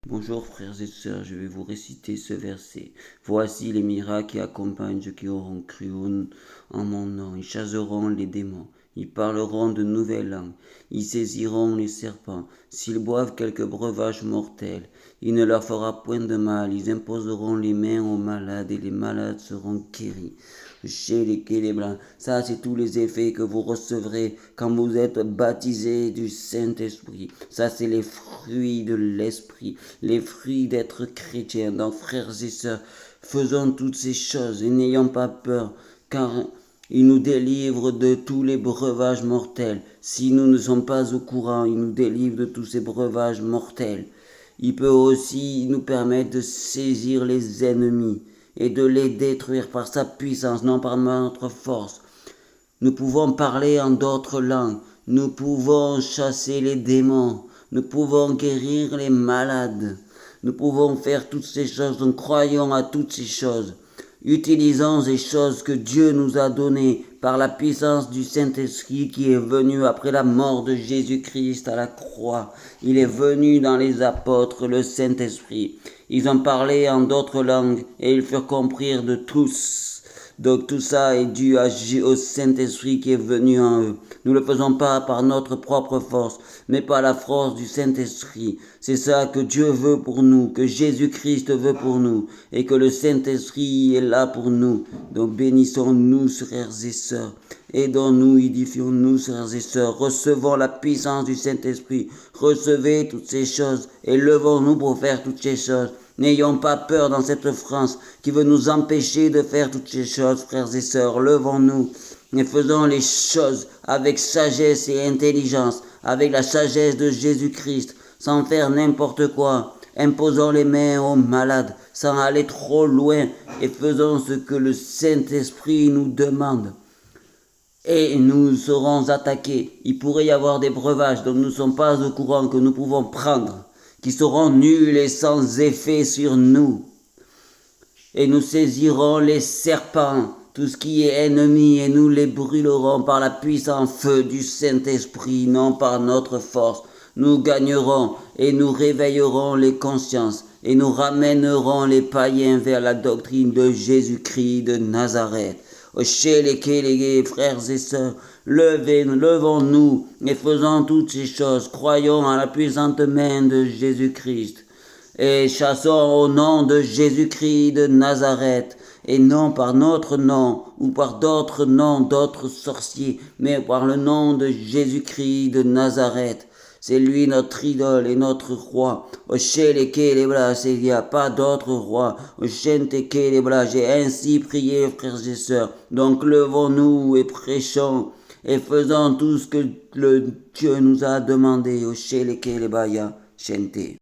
Bonjour frères et sœurs, je vais vous réciter ce verset. Voici les miracles qui accompagnent ceux qui auront cru en mon nom. Ils chasseront les démons, ils parleront de nouvelles langues, ils saisiront les serpents. S'ils boivent quelques breuvages mortels, il ne leur fera point de mal. Ils imposeront les mains aux malades et les malades seront guéris. Chez les blancs, ça c'est tous les effets que vous recevrez quand vous êtes baptisés du Saint-Esprit. Ça c'est les fruits de l'Esprit, les fruits d'être chrétien. Donc frères et sœurs, faisons toutes ces choses et n'ayons pas peur, car il nous délivre de tous les breuvages mortels. Si nous ne sommes pas au courant, il nous délivre de tous ces breuvages mortels. Il peut aussi nous permettre de saisir les ennemis et de les détruire par sa puissance, non par notre force. Nous pouvons parler en d'autres langues, nous pouvons chasser les démons, nous pouvons guérir les malades, nous pouvons faire toutes ces choses, nous croyons à toutes ces choses. Utilisons les choses que Dieu nous a données par la puissance du Saint-Esprit qui est venu après la mort de Jésus-Christ à la croix. Il est venu dans les apôtres, le Saint-Esprit. Ils ont parlé en d'autres langues et ils furent compris de tous. Donc tout ça est dû au Saint-Esprit qui est venu en eux. Nous ne le faisons pas par notre propre force, mais par la force du Saint-Esprit. C'est ça que Dieu veut pour nous, que Jésus-Christ veut pour nous, et que le Saint-Esprit est là pour nous. Donc bénissons-nous, frères et sœurs. Aidons-nous, édifions-nous, frères et sœurs. Recevons la puissance du Saint-Esprit. Recevez toutes ces choses et levons-nous pour faire toutes ces choses. N'ayons pas peur dans cette France qui veut nous empêcher de faire toutes ces choses, frères et sœurs. Levons-nous et faisons les choses avec sagesse et intelligence, avec la sagesse de Jésus-Christ, sans faire n'importe quoi. Imposons les mains aux malades, sans aller trop loin, et faisons ce que le Saint-Esprit nous demande. Et nous serons attaqués. Il pourrait y avoir des breuvages dont nous ne sommes pas au courant que nous pouvons prendre, qui seront nuls et sans effet sur nous. Et nous saisirons les serpents, tout ce qui est ennemi, et nous les brûlerons par la puissance feu du Saint-Esprit, non par notre force. Nous gagnerons et nous réveillerons les consciences et nous ramènerons les païens vers la doctrine de Jésus-Christ de Nazareth. Chez les frères et sœurs, levons-nous et faisons toutes ces choses. Croyons à la puissante main de Jésus-Christ et chassons au nom de Jésus-Christ de Nazareth, et non par notre nom ou par d'autres noms d'autres sorciers, mais par le nom de Jésus-Christ de Nazareth. C'est lui notre idole et notre roi. Il n'y a pas d'autre roi. J'ai ainsi prié, frères et sœurs. Donc levons-nous et prêchons et faisons tout ce que le Dieu nous a demandé. Shente.